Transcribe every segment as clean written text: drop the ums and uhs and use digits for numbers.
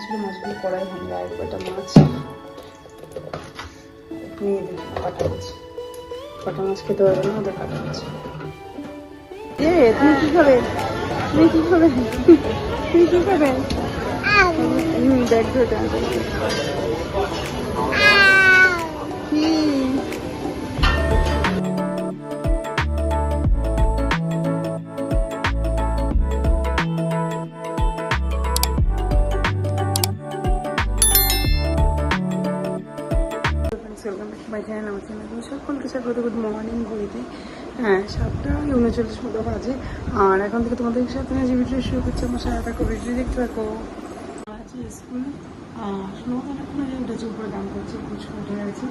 এনেছিল মাছগুলো কড়াই ভাঙবে, আর কটা মাছ নিয়ে দিই। কটা মাছ খেতে পারবে না, ওদের কাটা মাছ। তুমি কি খাবে? তুমি কি খাবে? তুমি কি খাবে? দেখো কি সকলকে স্বাগত। গুড মর্নিং ঘড়িতে হ্যাঁ 7:39 মতো বাজে। আর এখন থেকে তোমাদের সাথে যে ভিডিও শুরু করছে, আমার সাথে থাকো, ভিডিও দেখতে থাকো। আছে স্কুল এখন উঠেছে, উপরে গান করছে, পুচকু উঠে গেছে।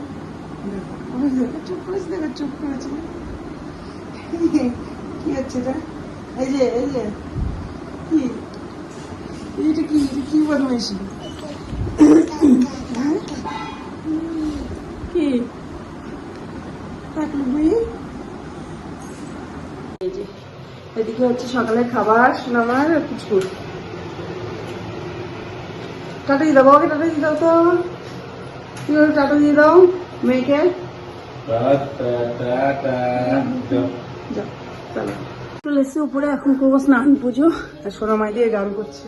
চুপ করেছে, দেখো চুপ করেছে। কি হচ্ছে এটা? এই যে কি এটা, কি বদমাইশি? কি এদিকে হচ্ছে সকালের খাবার, আমার কুচকুর। টাটা দিয়ে দাও বাবাকে, টাটা দিয়ে দাও তো। কি করে টাটা দিয়ে দাও মেয়েকে? চলে এসছি উপরে, এখন করবো স্নান পুজো। আর সোনামাই দিয়ে গান করছে।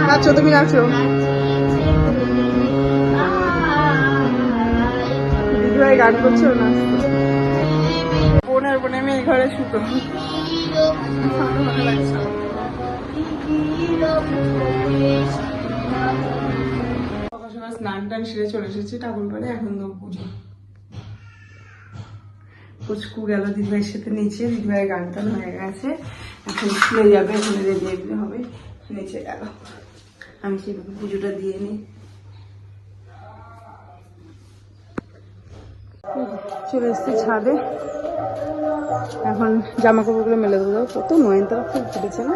নাচো, তুমি নাচো। দিদিভাই গান করছে, ও নাচছে। বোনের মেয়ে ঘরে শুতো। সকাল সকাল স্নান টান সেরে চলে এসেছি ঠাকুর ঘরে। এখন তো পুজো। পুচকু গেল দিদিভাইয়ের সাথে নিচে, দিদিভাইয়ের গান টান হয়ে গেছে, এখন স্কুলে যাবে, ওখানে রেডি হবে, নিচে গেল। আমি সেভাবে পুজোটা দিয়ে নিই। চলে এসছি ছাদে, এখন জামা কাপড়গুলো মেলে দেবো। কত নয়নতারা ফুল ফুটেছে না?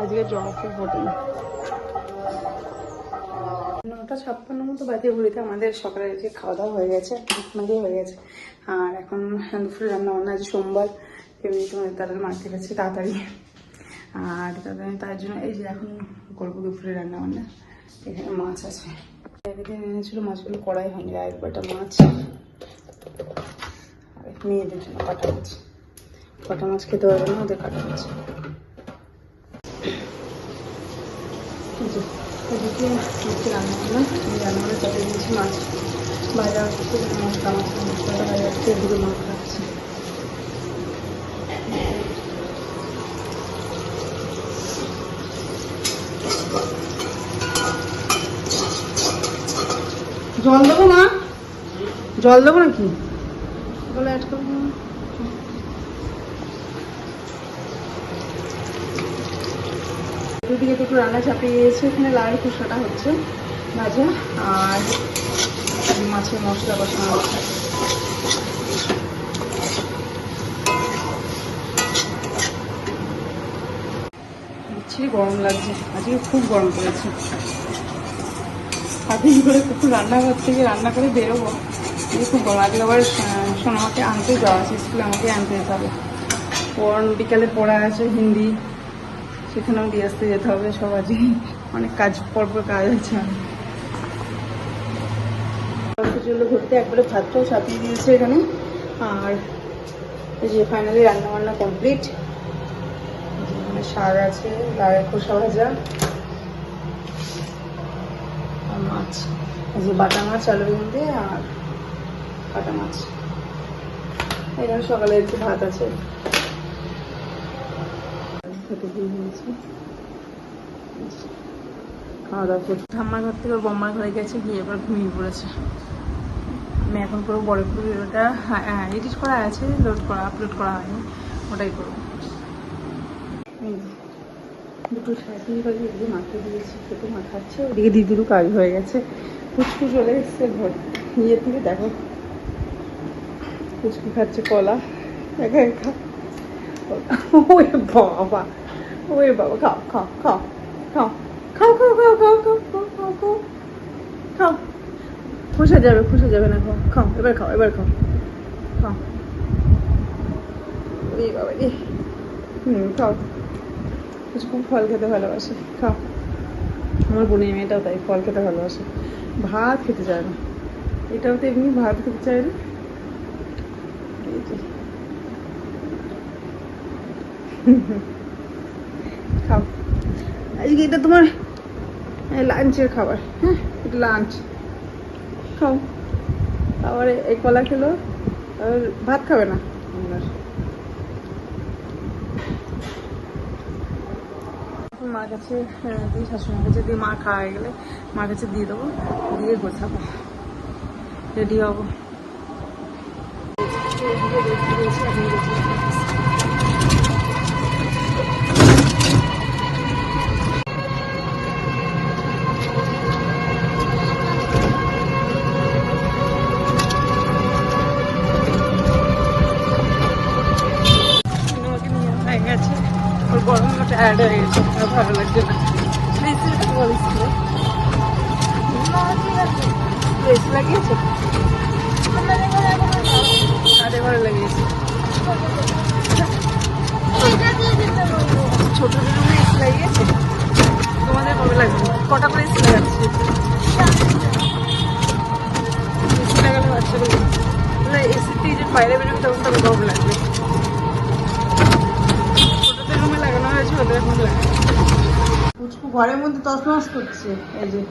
আজকে জবা ফুল ফোটেনি। 9:56 মতো বাজে ঘুরিতে। আমাদের সকালে যে খাওয়া দাওয়া হয়ে গেছে, মাঝে হয়ে গেছে। আর এখন দুপুরে রান্না বান্না, আজ সোমবার, এমনি তোমাদের তাদের মারতে গেছে তাড়াতাড়ি। আর তার জন্য এই যে এখন করবো দুপুরে রান্না বান্না। এখানে মাছ আছে, একদিন এনেছিল মাছগুলো কড়াই ভাঙবে, আর কটা মাছ মেয়েদের জন্য কটা মাছ খেতে পারবে না, ওদের কাটা মাছ। এদিকে হচ্ছে রান্নাবান্না চাপে দিয়েছি। মাছ ভাজা হচ্ছে, মশলাটা ভাজা হচ্ছে, এদিকে মাছ খাচ্ছে। জল দেবো মা? জল দেবো নাকি? বলে অ্যাড করবো। দুদিকে একটু রান্না চাপিয়ে গিয়েছে। এখানে লাল খোসাটা হচ্ছে ভাজা, আর মাছের মশলা কষানো হচ্ছে। বিচ্ছিরি গরম লাগছে, আজকে খুব গরম পড়েছে। হাতে করে একটু রান্নাঘর থেকে রান্না করে বেরোবো, খুব গরম। আজকে আবার সোনামাকে আনতে যাওয়া আছে, স্কুলে আমাকে আনতে যেতে হবে। ওর বিকালে পড়া আছে হিন্দি, সেখানেও দিয়ে আসতে যেতে হবে। সব আজকে অনেক পরপর কাজ আছে। চলো ঘুরতে, একবারে ভাতটাও চাপিয়ে দিয়েছে এখানে। আর এই যে ফাইনালি রান্নাবান্না কমপ্লিট। এখানে শাক আছে, লাউয়ের খোসা ভাজা, আর মাছ, এই যে বাটা মাছ আলুর মধ্যে, আর বাটা মাছ। এখানে সকালে একটু ভাত আছে। খাওয়া দাওয়া করছে। ঠাম্মার ঘর থেকে ওর বম্মার ঘরে গেছে, গিয়ে এবার ঘুমিয়ে পড়েছে। আমি এখন করবো বড়পুর ভিডিওটা। হ্যাঁ এডিট করা আছে, আপলোড করা হয়নি, ওটাই করবো। দুটো সাড়ে বাজে এদিকে মাকে দিয়েছি, ছোটো মা খাচ্ছে, ওদিকে দিদিরও কাজ হয়ে গেছে। পুচকু চলে এসছে ঘর ইয়ে থেকে, দেখো পুচকু খাচ্ছে কলা একা একা। ওই বাবা, ওই বাবা, খাও খাও খাও খাও খাও খাও খাও খাও খাও খাও খাও খাও খাও, খুশে যাবে না, খাও খাও, এবার খাও, এবার খাও খাও। এই বাবা রে, খাও। খুব ফল খেতে ভালোবাসে, খাও। আমার বোনের মেয়েটাও তাই, ফল খেতে ভালোবাসে, ভাত খেতে চায় না। এটাও তো এমনি ভাত খেতে চায় না। এই যে খাও, আজকে এটা তোমার লাঞ্চের খাবার। হ্যাঁ, এটা লাঞ্চ, খাও। আবার এই কলা খেলো, আর ভাত খাবে না। মার কাছে দিয়ে, শাশুড়ির কাছে দিয়ে, মা খাওয়া হয়ে গেলে মার কাছে দিয়ে দেবো, দিয়ে গোছাবো, রেডি হবো। ওর গরম টায়ার্ড হয়ে গেছে, ভালো লাগছে না। লাগিয়েছে, আরে ভালো লাগিয়েছে। ছোট রুমে এসি লাগিয়েছে, তোমাদের কবে লাগবে? কটা করে এসি লাগাচ্ছি? এসি লাগালে বাচ্চাদের এসিতে যে বাইরে বেরোবে তখন তবে গরম লাগবে। ছোটদের রুমে লাগানো হয়েছে, ওদের এখন লাগে। পুচকু ঘরের মধ্যে তছনছ করছে, এই যে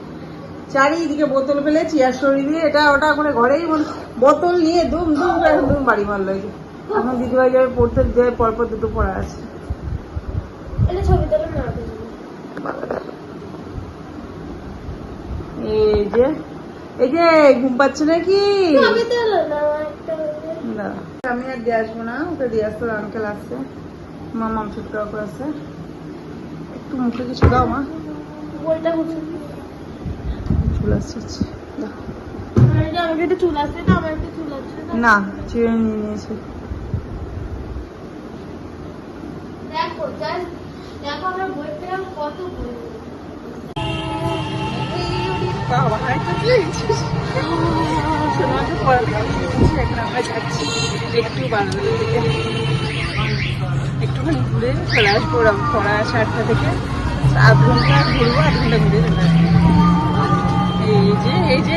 চারিদিকে বোতল ফেলে চেয়ার সরিয়ে দিয়ে এটা ওটা করে ঘরেই বোতল নিয়ে দুম দুম করে এখন তুমি বাড়ি মারলো। এই যে এখন দিদিভাই যাবে পড়তে, যায় পরপর দুটো পড়া আছে। এই যে ঘুম পাচ্ছে নাকি? না, আমি আর দিয়ে আসবো না, ওকে দিয়ে আসতে আঙ্কেল আসছে, মামাম ছোট্ট আছে। একটু মুখে কিছু দাও মা, চুল আসছে না, চিড়ে নিয়ে নিয়েছে। একটুখানি ঘুরে চলে আসবো, পড়া 7টা থেকে 8 ঘন্টা ঘুরবো, 8 ঘন্টা ঘুরে চলে আসবো। এই যে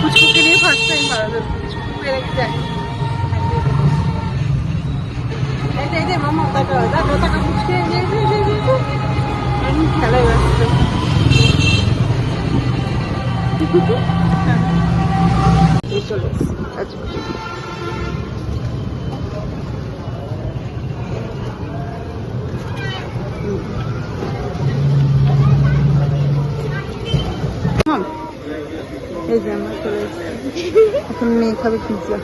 পুচকুকে নিয়ে ফার্স্ট টাইম বাড়ালো, পুচকুকে রেখে যায়। এই যে মামা টাকা পুচকে খেলায় ব্যস্ত। চলে এসছি এই যে আমরা চলে এসেছি, এখন মেয়ে খাবে পিৎজা।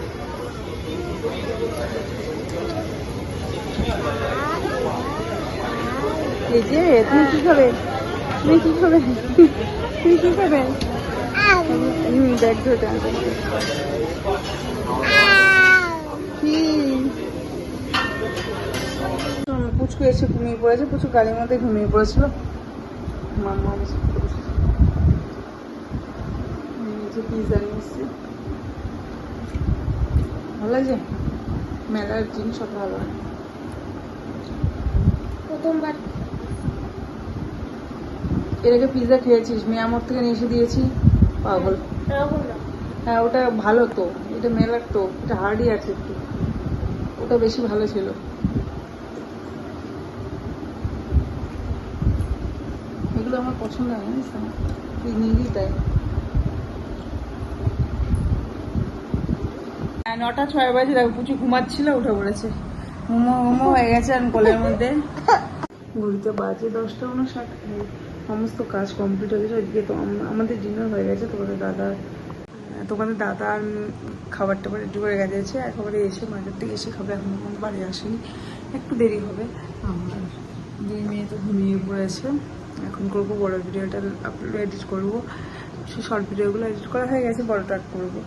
এই যে তুমি কি খাবে, তুমি কি খাবে, তুমি কি খাবে? দেখ ধরে কি পুচকু এসে ঘুমিয়ে পড়েছে, পুচকু গাড়ির মধ্যে ঘুমিয়ে পড়েছিল। মামা পিৎজা নিয়ে এসছি, ভালো লাগছে। মেলার জিনিস সব ভালো। প্রথমবার এর আগে পিৎজা খেয়েছিস? মিয়ামোর থেকে নিয়ে এসে দিয়েছি, পাগল। হ্যাঁ, ওটা ভালো তো, এটা মেলার তো, এটা হার্ডই আছে একটু, ওটা বেশি ভালো ছিল। এগুলো আমার পছন্দ হয়, জানিস না, তুই নিবি তাই। 9টা 6 বাজে, দেখো পুচু ঘুমাচ্ছিল, উঠে পড়েছে, মোমো হয়ে গেছে আর কোলের মধ্যে। ঘুরতে বাজে 10টা 59, সমস্ত কাজ কমপ্লিট হয়ে গেছে। ওইদিকে তো আমাদের ডিনার হয়ে গেছে, তোমাদের দাদা আর খাবার টাবার একটু করে গেছে, একেবারে এসে মার্কেট থেকে এসে খাবে, এখন বাড়ি আসেনি, একটু দেরি হবে। দুই মেয়ে তো ঘুমিয়ে পড়েছে। এখন করবো বড় ভিডিওটা এডিট করবো, সে শর্ট ভিডিওগুলো এডিট করা হয়ে গেছে, বড়টা করবো।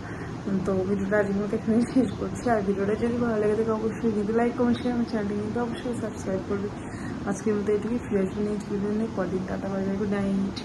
তো ভিডিওটা আজকের মতো এখানেই শেষ করছি। আর ভিডিওটা যদি ভালো লেগে থাকে অবশ্যই কিন্তু লাইক কমেন্ট শেয়ার, আমার চ্যানেলটি কিন্তু অবশ্যই সাবস্ক্রাইব করবে। আজকের মতো এটুকুই, ফিরে আসবো নেক্সট ভিডিও নিয়ে। পরদিন tata, bye bye, good night.